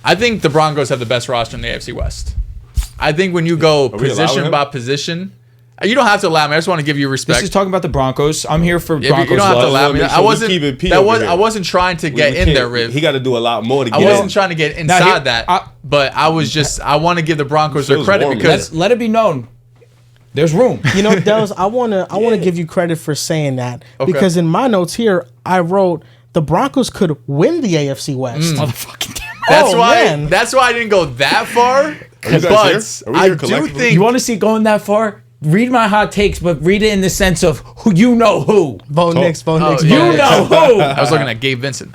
I think the Broncos have the best roster in the AFC West. I think when you go position by position, you don't have to allow me. I just want to give you respect. This is talking about the Broncos. I'm here for Broncos. You don't have to allow me. I wasn't trying to get in there, Riv. He got to do a lot more to get in. I wasn't trying to get inside that, but I want to give the Broncos their credit because let it be known. There's room. You know, Dels, I wanna give you credit for saying that because in my notes here I wrote the Broncos could win the AFC West. Motherfucking damn. That's why I didn't go that far. But I do think you want to see going that far. Read my hot takes, but read it in the sense of who you know who. Bo Nix. You know who. I was looking at Gabe Vincent.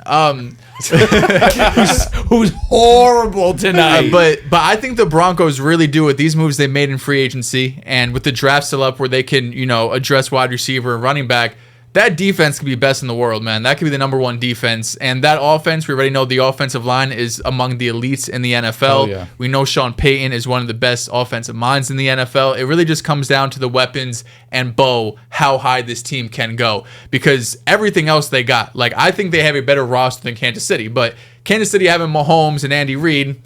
Who's horrible tonight. But I think the Broncos really do with these moves they made in free agency and with the draft still up where they can, address wide receiver and running back. That defense could be best in the world, man. That could be the number one defense. And that offense, we already know the offensive line is among the elites in the NFL. Oh, yeah. We know Sean Payton is one of the best offensive minds in the NFL. It really just comes down to the weapons and how high this team can go. Because everything else they got, I think they have a better roster than Kansas City. But Kansas City having Mahomes and Andy Reid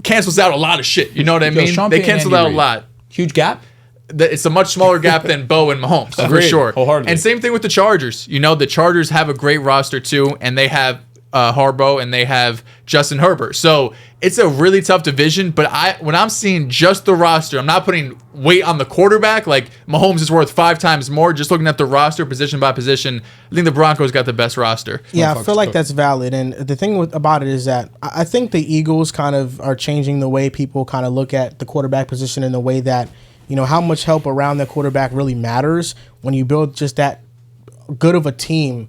cancels out a lot of shit. You know what I mean? They canceled out a lot. Huge gap? It's a much smaller gap than Bo and Mahomes, for sure. Wholeheartedly. And same thing with the Chargers. The Chargers have a great roster too, and they have Harbaugh and they have Justin Herbert. So it's a really tough division. But when I'm seeing just the roster, I'm not putting weight on the quarterback. Like Mahomes is worth 5 times more. Just looking at the roster, position by position, I think the Broncos got the best roster. Yeah, I feel like that's valid. And the thing about it is that I think the Eagles kind of are changing the way people kind of look at the quarterback position in the way that how much help around the quarterback really matters when you build just that good of a team.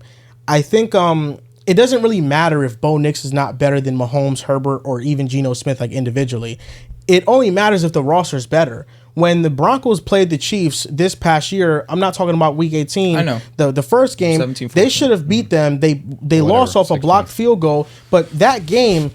I think it doesn't really matter if Bo Nix is not better than Mahomes, Herbert, or even Geno Smith individually. It only matters if the roster is better. When the Broncos played the Chiefs this past year, I'm not talking about Week 18. I know. The first game, 17-14. They should have beat them. They lost off 16. a blocked field goal, but that game,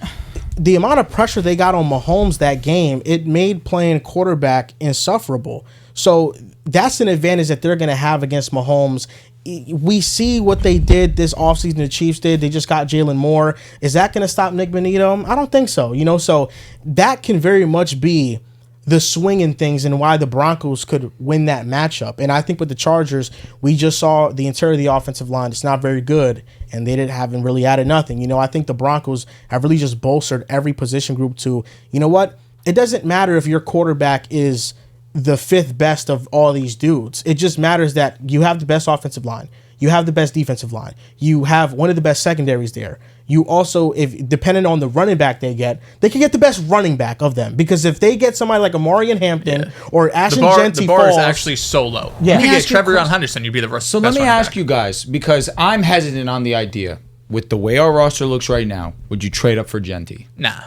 the amount of pressure they got on Mahomes that game, it made playing quarterback insufferable. So that's an advantage that they're going to have against Mahomes. We see what they did this offseason, the Chiefs did. They just got Jalen Moore. Is that going to stop Nick Bonito? I don't think so. So that can very much be the swing in things and why the Broncos could win that matchup. And I think with the Chargers, we just saw the interior of the offensive line. It's not very good, and they haven't really added nothing. I think the Broncos have really just bolstered every position group to, what? It doesn't matter if your quarterback is the 5th best of all these dudes. It just matters that you have the best offensive line. You have the best defensive line. You have one of the best secondaries there. You also, if depending on the running back they can get the best running back of them. Because if they get somebody like Amarian Hampton or Ashton Genty, the bar is actually so low. Yeah. You could get Trevor Henderson, you'd be the best. So let me ask you guys, because I'm hesitant on the idea. With the way our roster looks right now, would you trade up for Genty? Nah.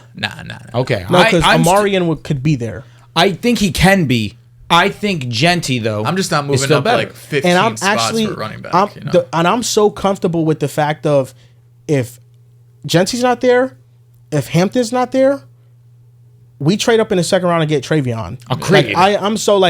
Okay. No, because Amarian could be there. I think he can be. I think Genty, though, I'm just not moving up better. 15 and I'm spots actually, for running back. And I'm so comfortable with the fact of if Genty's not there, if Hampton's not there, we trade up in the second round and get Travion. Agreed. I'm so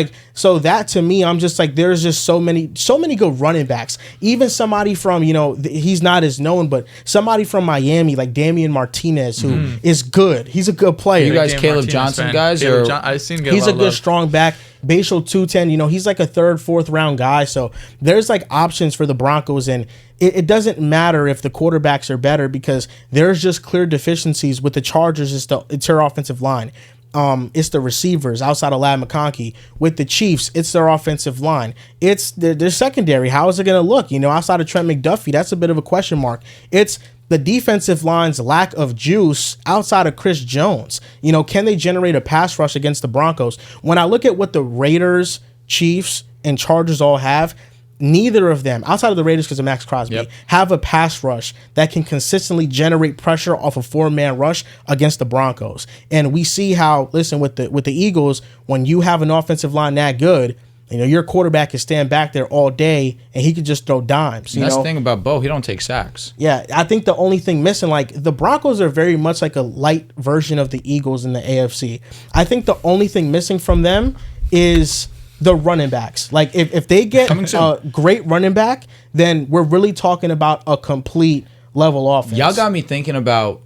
that to me, I'm just like, there's just so many good running backs. Even somebody from, he's not as known, but somebody from Miami, like Damian Martinez, who is good. He's a good player. You guys Damian Caleb Martinez Johnson fan. guys? I've seen him get He's a a lot good of love. strong back. Bashal 210, he's like a 3rd, 4th round guy. So there's like options for the Broncos, and it doesn't matter if the quarterbacks are better because there's just clear deficiencies with the Chargers. It's the interior offensive line. It's the receivers outside of Ladd McConkey. With the Chiefs, it's their offensive line. It's their secondary. How is it going to look? Outside of Trent McDuffie, that's a bit of a question mark. It's the defensive line's lack of juice outside of Chris Jones. Can they generate a pass rush against the Broncos? When I look at what the Raiders, Chiefs, and Chargers all have, neither of them, outside of the Raiders because of Max Crosby, have a pass rush that can consistently generate pressure off a 4-man rush against the Broncos. And we see how, listen, with the Eagles, when you have an offensive line that good, your quarterback can stand back there all day and he could just throw dimes. That's the thing about Bo. He don't take sacks. Yeah, I think the only thing missing, the Broncos are very much like a light version of the Eagles in the AFC. I think the only thing missing from them is the running backs. If they get a great running back, then we're really talking about a complete level offense. Y'all got me thinking about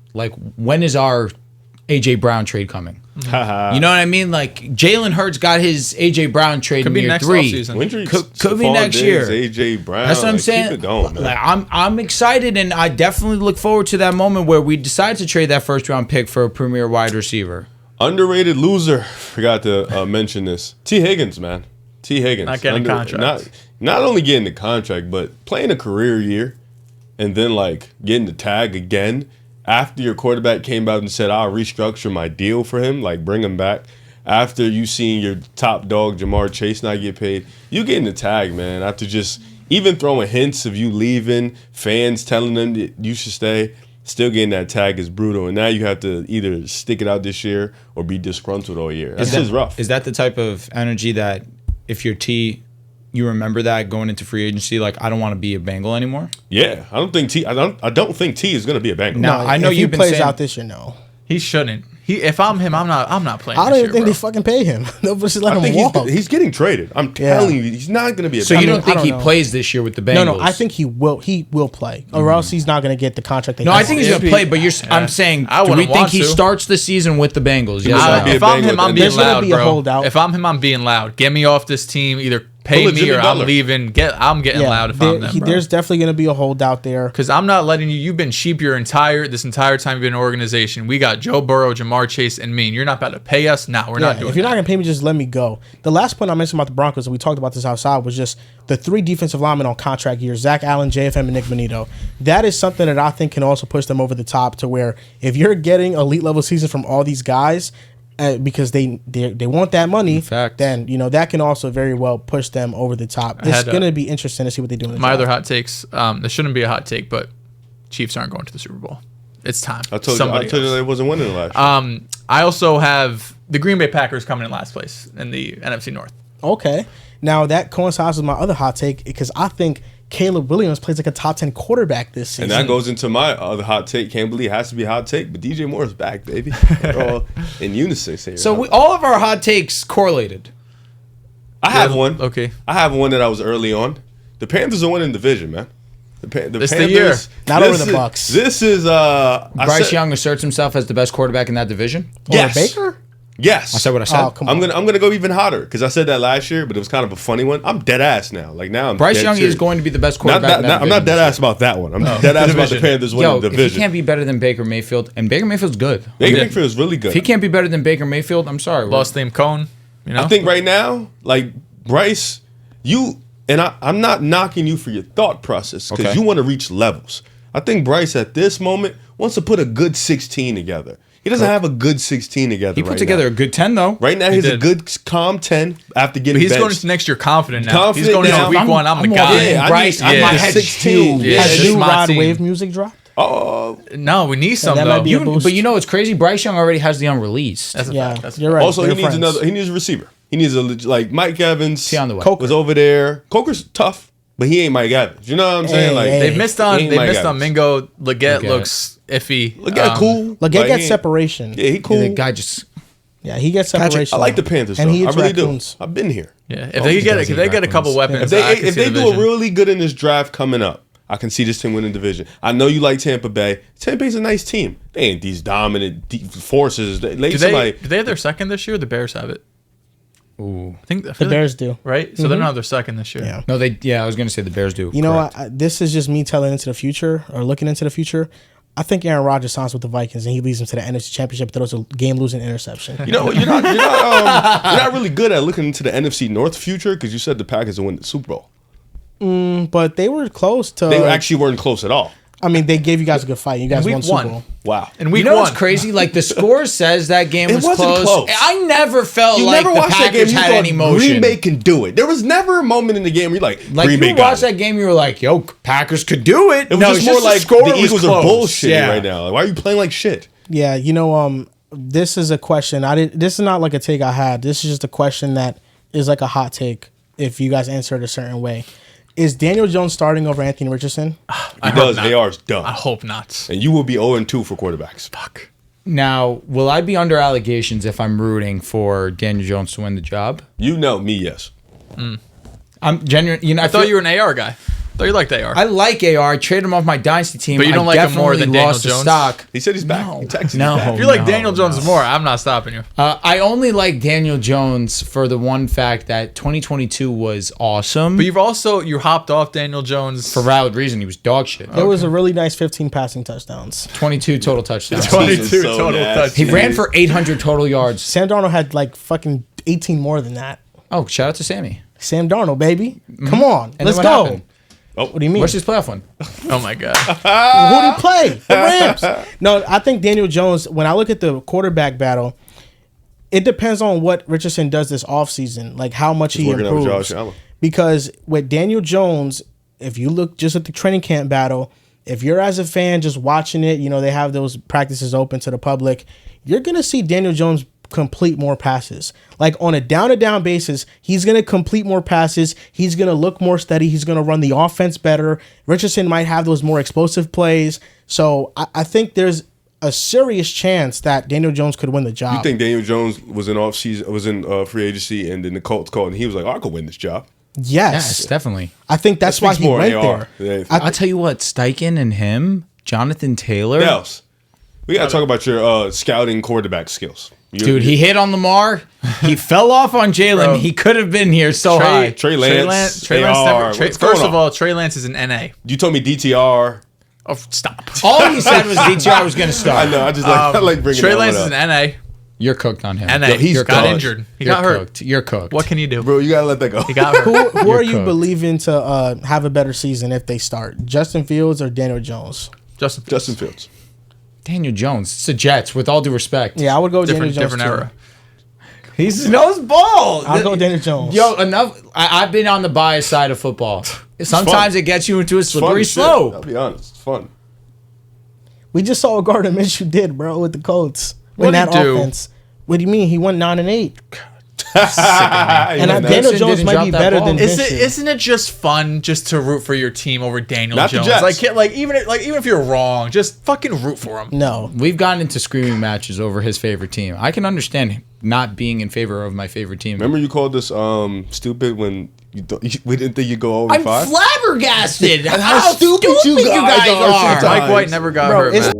when is our AJ Brown trade coming. Haha. You know what I mean? Like Jalen Hurts got his AJ Brown trade Could in be year next 3. offseason. Could be next year. AJ Brown. That's what I'm like, saying. Keep it going, man. Like I'm excited, and I definitely look forward to that moment where we decide to trade that first round pick for a premier wide receiver. Underrated loser. Forgot to mention this. T. Higgins, man. T. Higgins. Not getting a contract. Not only getting the contract, but playing a career year and then like getting the tag again after your quarterback came out and said, I'll restructure my deal for him, like bring him back. After you seen your top dog, Jamar Chase, not get paid, you getting the tag, man. After just even throwing hints of you leaving, fans telling them that you should stay, still getting that tag is brutal. And now you have to either stick it out this year or be disgruntled all year. That's just rough. Is that the type of energy that if you're T, you remember that going into free agency? Like, I don't want to be a Bengal anymore. Yeah, I don't think T is going to be a Bengal. No, I know if you've he been plays saying out this year. No, He shouldn't. If I'm him, I'm not playing. I don't this even year, think bro. they fucking pay him. They'll just let I think him walk. he's getting traded. I'm telling you, he's not going to be a So Bengal. you don't think I don't he know. plays this year with the Bengals? No, I think he will. He will play, or else he's not going to get the contract. No, I think he's It'd going to be- play, but I'm saying, I do we wouldn't think want he to. starts the season with the Bengals? Yes. might be a If I'm Bengal him, at I'm the being end. There's gonna loud, be a bro. holdout. If I'm him, I'm being loud. Get me off this team. Either pay Pull a me Jimmy or Butler. I'm leaving. I'm getting loud if I'm them, bro. there's definitely going to be a holdout there. Because I'm not letting you. You've been cheap this entire time you've been in an organization. We got Joe Burrow, Jamar Chase, and me. And you're not about to pay us. Nah, we're not doing If you're not that. going to pay me, just let me go. The last point I mentioned about the Broncos, and we talked about this outside, was just the 3 defensive linemen on contract years: Zach Allen, JFM, and Nick Bonito. That is something that I think can also push them over the top to where if you're getting elite level season from all these guys. Because they want that money, then that can also very well push them over the top. It's going to be interesting to see what they do in the My draft. other hot takes. This shouldn't be a hot take, but Chiefs aren't going to the Super Bowl. It's time. I told Somebody you else. they wasn't winning last year. I also have the Green Bay Packers coming in last place in the NFC North. Okay. Now that coincides with my other hot take because I think Caleb Williams plays like a top 10 quarterback this season. And that goes into my other hot take. Can't believe it has to be a hot take, but DJ Moore's back, baby. We're all in unison here. So all of our hot takes correlated. I have one. Okay. I have one that I was early on. The Panthers are winning division, man. The This Panthers. the year. Not over the Bucks. This is Bryce Young asserts himself as the best quarterback in that division. Yes. Baker? Yes. I said what I said. Oh, come on. I'm gonna go even hotter because I said that last year, but it was kind of a funny one. I'm dead ass now. Like now, I'm Bryce dead Young serious. is going to be the best quarterback. I'm not dead ass about that one. I'm dead ass about the Panthers winning Yo, the if he division. can't be better than Baker Mayfield, and Baker Mayfield's good. Baker Mayfield is really good. If he can't be better than Baker Mayfield, I'm sorry. Lost Liam Cohen. I think right now, like Bryce, I'm not knocking you for your thought process because you want to reach levels. I think Bryce at this moment wants to put a good 16 together. He doesn't have a good 16 together. He put together a good 10 though. Right now, he's a did. good calm 10 after getting But he's benched. going into next year confident now. Confident He's going now. into week one. I'm the more guy. than Yeah, I Bryce, need- my yeah, head's 16. huge. Yeah, Has this is new my Rod team. Wave music dropped? Oh, No, we need some that though. might be a boost. But you know what's crazy? Bryce Young already has the unreleased. That's a Yeah, fact. That's a you're fact. right. also They're he needs friends. He needs a receiver. He needs like Mike Evans. He on the way. Was over there. Coker's tough, but he ain't Mike Evans. You know what I'm saying? Hey, Like hey. They've missed on. He ain't They Mike missed on Evans. Mingo. Leggett Leggett. looks iffy. cool. Like, he get ain't- separation. Yeah, he cool. The guy just Yeah, he gets separation. I like the Panthers. And though. he I eats really raccoons. do. I've been here. Yeah, if they get a couple weapons, If they do a really good in this draft coming up, I can see this team winning division. I know you like Tampa Bay. Tampa Bay's a nice team. They ain't these dominant deep forces. do they have their second this year? Or the Bears have it. Ooh. I think The Bears do. right. So they're not their second this year. Yeah. No, I was gonna say the Bears do. You know Correct. what? This is just me telling into the future or looking into the future. I think Aaron Rodgers signs with the Vikings and he leads them to the NFC Championship, throws a game-losing interception. You know, you're not really good at looking into the NFC North future because you said the Packers will win the Super Bowl. But they were close to. They actually weren't close at all. I mean, they gave you guys a good fight. You guys week won Super one. Bowl. Wow. And week You know one, what's crazy? Like the score says that game It was wasn't close. I never felt You like never the watched that game. Packers You had thought any motion. Green Bay can do it. There was never a moment in the game where you're like Green Bay you got watched it. that game, you were like, "Yo, Packers could do it." It was No, just it's more like score the was Eagles are close. bullshitting Yeah. right now. Like, why are you playing like shit? Yeah, this is a question. This is not like a take I had. This is just a question that is like a hot take. If you guys answer it a certain way, is Daniel Jones starting over Anthony Richardson? He does. AR's done. I hope not. And you will be 0-2 for quarterbacks. Fuck. Now, will I be under allegations if I'm rooting for Daniel Jones to win the job? You know me, yes. I'm genuine. I thought you were an AR guy. Though you like AR. I like AR. I traded him off my dynasty team. But you don't I like him more than definitely Daniel lost the Jones? stock. He said he's back. No. He texted No. me back. If you like No, Daniel Jones no. more, I'm not stopping you. I only like Daniel Jones for the one fact that 2022 was awesome. But you hopped off Daniel Jones for valid reason. He was dog shit. There was a really nice 15 passing touchdowns. 22 total touchdowns. 22 He's so total nasty. touchdowns. He ran for 800 total yards. Sam Darnold had like fucking 18 more than that. Oh, shout out to Sammy. Sam Darnold, baby. Come on. And Let's then go. what happened? What do you mean? What's his playoff one? Oh my god. Who did he play? The Rams. No, I think Daniel Jones, when I look at the quarterback battle, it depends on what Richardson does this offseason, like how much he working out with improves. Josh Allen. Because with Daniel Jones, if you look just at the training camp battle, if you're as a fan just watching it, you know, they have those practices open to the public, you're going to see Daniel Jones complete more passes. Like on a down-to-down basis, he's going to complete more passes. He's going to look more steady. He's going to run the offense better. Richardson might have those more explosive plays. So I think there's a serious chance that Daniel Jones could win the job. You think Daniel Jones was in free agency, and then the Colts called, and he was like, I could win this job. Yes, definitely. I think that's why speaks he more went AR. there. Yeah. I'll tell you what, Steichen and him, Jonathan Taylor. What else? We got to talk about your scouting quarterback skills. Dude, he hit on Lamar. He fell off on Jalen. Bro. He could have been here so high. Trey Lance, Trey Lance AR, never, what's going first of on? all, Trey Lance is an NA. You told me DTR. Oh, stop. All he said was DTR was going to start. I know. I just like I like bringing Trey that Lance one is up. an NA. You're cooked on him. NA. Yo, he's got done. injured. He You're got hurt. cooked. You're cooked. What can you do? Bro, you gotta let that go. He got hurt. Who are you cooked. believing to have a better season if they start? Justin Fields or Daniel Jones? Justin Fields. Daniel Jones. It's the Jets, with all due respect. Yeah, I would go with different Daniel Jones. different too. era. He knows ball. I'll go Daniel Jones. Yo, enough. I've been on the bias side of football. Sometimes it gets you into a It's fun slippery as shit. slope. I'll be honest. It's fun. We just saw what Gardner Minshew did, bro, with the Colts. What'd In that he do? offense. What do you mean? He went 9-8. And And Daniel Benson Jones didn't might drop be that better ball. than Minshew. Isn't it just fun just to root for your team over Daniel Not the Jones? Jets. Even if you're wrong, just fucking root for him. No. We've gotten into screaming matches over his favorite team. I can understand not being in favor of my favorite team. Remember you called us stupid when we didn't think you'd go over I'm 5? flabbergasted. How stupid you guys are are. sometimes. Mike White never got Bro, hurt, it's man.